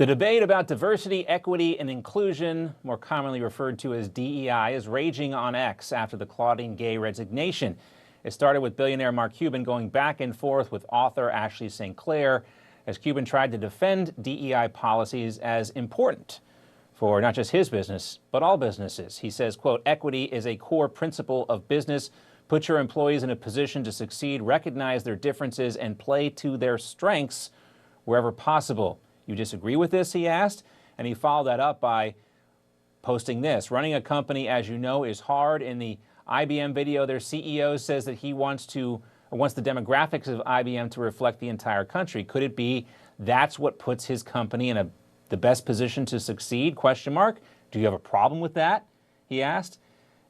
The debate about diversity, equity, and inclusion, more commonly referred to as DEI, is raging on X after the Claudine Gay resignation. It started with billionaire Mark Cuban going back and forth with author Ashley St. Clair as Cuban tried to defend DEI policies as important for not just his business, but all businesses. He says, quote, "Equity is a core principle of business. Put your employees in a position to succeed, recognize their differences, and play to their strengths wherever possible." You disagree with this, he asked, and he followed that up by posting this. "Running a company, as you know, is hard." In the IBM video, their CEO says that he wants the demographics of IBM to reflect the entire country. Could it be that's what puts his company in the best position to succeed? Question mark. Do you have a problem with that? He asked.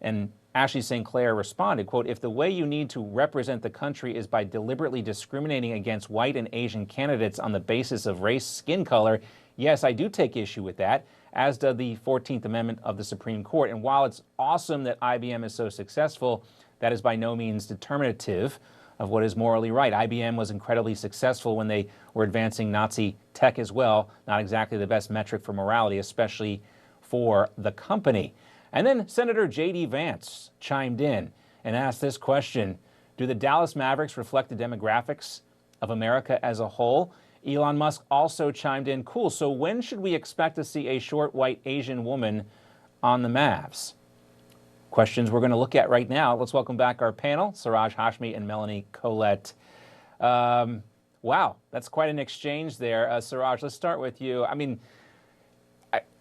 And Ashley St. Clair responded, quote, "If the way you need to represent the country is by deliberately discriminating against white and Asian candidates on the basis of race, skin color, yes, I do take issue with that, as does the 14th Amendment of the Supreme Court. And while it's awesome that IBM is so successful, that is by no means determinative of what is morally right. IBM was incredibly successful when they were advancing Nazi tech as well. Not exactly the best metric for morality, especially for the company." And then Senator J.D. Vance chimed in and asked this question: do the Dallas Mavericks reflect the demographics of America as a whole? Elon Musk also chimed in, cool, so when should we expect to see a short, white, Asian woman on the Mavs? Questions we're going to look at right now. Let's welcome back our panel, Siraj Hashmi and Melanie Collette. Wow, that's quite an exchange there. Siraj, let's start with you. I mean,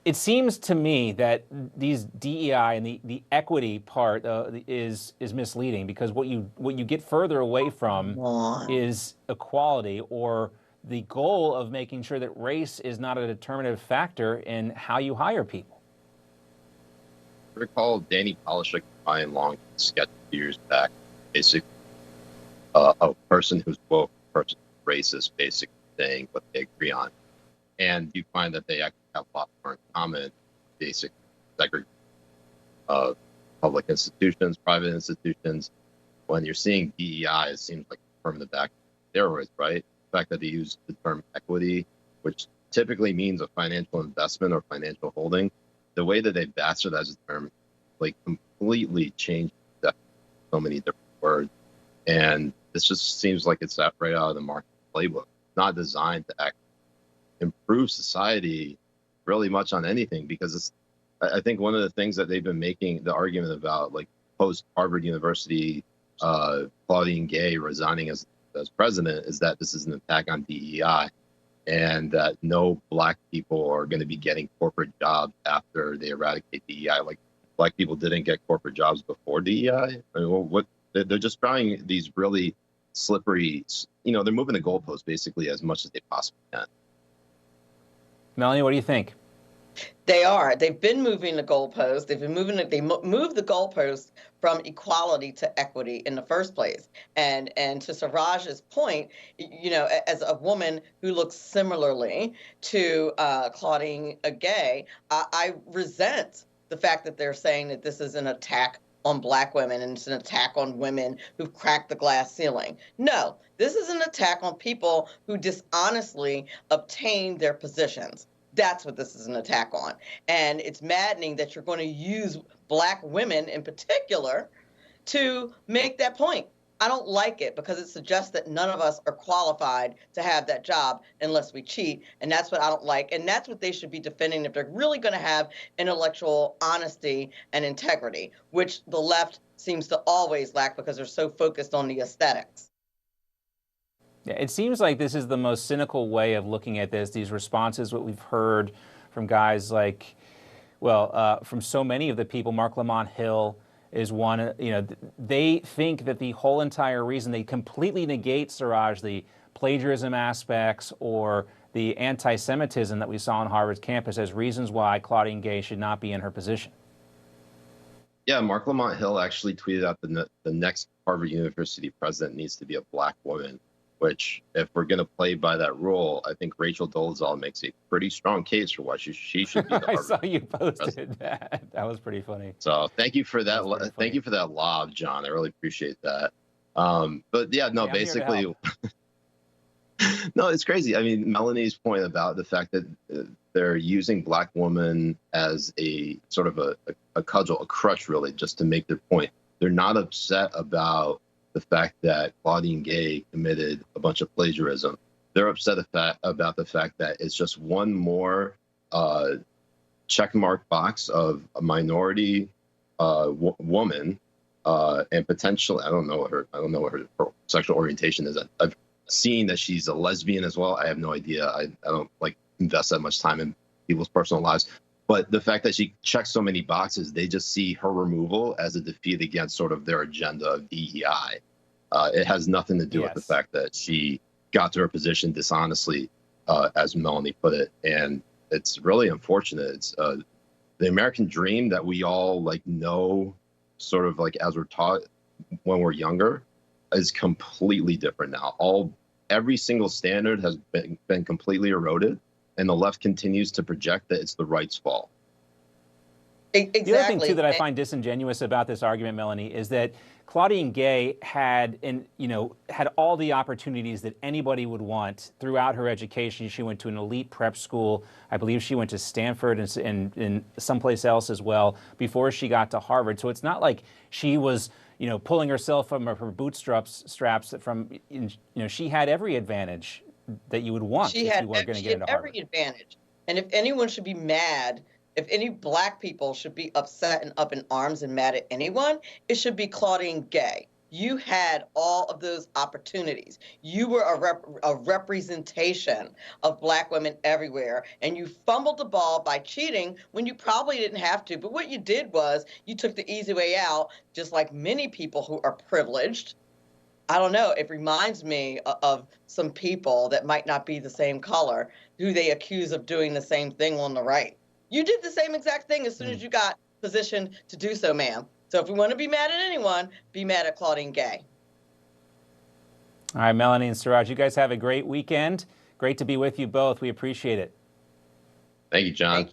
it seems to me that these DEI and the equity part is misleading, because what you get further away from is equality, or the goal of making sure that race is not a determinative factor in how you hire people. I recall Danny Polishek and Long sketch a few years back, basically a person who's woke, a person who's racist, basically saying what they agree on. And you find that they actually have a lot more in common, basic segregation of public institutions, private institutions. When you're seeing DEI, it seems like affirmative action steroids, right? The fact that they use the term equity, which typically means a financial investment or financial holding, the way that they bastardize the term, like, completely changed so many different words. And this just seems like it's right out of the market playbook, not designed to actually improve society really much on anything. Because I think one of the things that they've been making the argument about, like post Harvard University, Claudine Gay resigning as president, is that this is an attack on DEI, and that no black people are going to be getting corporate jobs after they eradicate DEI. Like, black people didn't get corporate jobs before DEI. I mean, they're just trying these really slippery, they're moving the goalposts basically as much as they possibly can. Melanie, what do you think? They are. They've been moving the goalposts. They've been moving it. They moved the goalposts from equality to equity in the first place. And to Siraj's point, as a woman who looks similarly to Claudine Gay, I resent the fact that they're saying that this is an attack on black women and it's an attack on women who've cracked the glass ceiling. No, this is an attack on people who dishonestly obtained their positions. That's what this is an attack on. And it's maddening that you're going to use black women in particular to make that point. I don't like it, because it suggests that none of us are qualified to have that job unless we cheat. And that's what I don't like. And that's what they should be defending if they're really going to have intellectual honesty and integrity, which the left seems to always lack because they're so focused on the aesthetics. Yeah, it seems like this is the most cynical way of looking at this. These responses, what we've heard from guys like, from so many of the people, Mark Lamont Hill is one, they think that the whole entire reason, they completely negate, Siraj, the plagiarism aspects or the anti-Semitism that we saw on Harvard's campus as reasons why Claudine Gay should not be in her position. Yeah, Mark Lamont Hill actually tweeted out the next Harvard University president needs to be a black woman, which, if we're going to play by that rule, I think Rachel Dolezal makes a pretty strong case for why she should be the Harvard I saw you posted president. that. That was pretty funny. So thank you for that. Thank you for that lob, John. I really appreciate that. But yeah, no, basically, No, it's crazy. I mean, Melanie's point about the fact that they're using black women as a sort of a cudgel, a crutch, really, just to make their point. They're not upset about the fact that Claudine Gay committed a bunch of plagiarism. They're upset about the fact that it's just one more checkmark box of a minority woman and potential. I don't know what her sexual orientation is. I've seen that she's a lesbian as well. I have no idea. I don't like invest that much time in people's personal lives. But the fact that she checks so many boxes, they just see her removal as a defeat against sort of their agenda of DEI. It has nothing to do with the fact that she got to her position dishonestly, as Melanie put it. And it's really unfortunate. It's the American dream that we all like know, sort of like as we're taught when we're younger, is completely different now. Every single standard has been completely eroded, and the left continues to project that it's the right's fault. Exactly. The other thing too that I find disingenuous about this argument, Melanie, is that Claudine Gay had all the opportunities that anybody would want throughout her education. She went to an elite prep school. I believe she went to Stanford and someplace else as well before she got to Harvard. So it's not like she was pulling herself from her bootstraps. She had every advantage that you would want if you were going to get into Harvard. Every advantage. And if anyone should be mad, if any black people should be upset and up in arms and mad at anyone, it should be Claudine Gay. You had all of those opportunities. You were a representation of black women everywhere, and you fumbled the ball by cheating when you probably didn't have to. But what you did was you took the easy way out, just like many people who are privileged. I don't know, it reminds me of some people that might not be the same color who they accuse of doing the same thing on the right. You did the same exact thing as soon as you got positioned to do so, ma'am. So if we want to be mad at anyone, be mad at Claudine Gay. All right, Melanie and Siraj, you guys have a great weekend. Great to be with you both. We appreciate it. Thank you, John.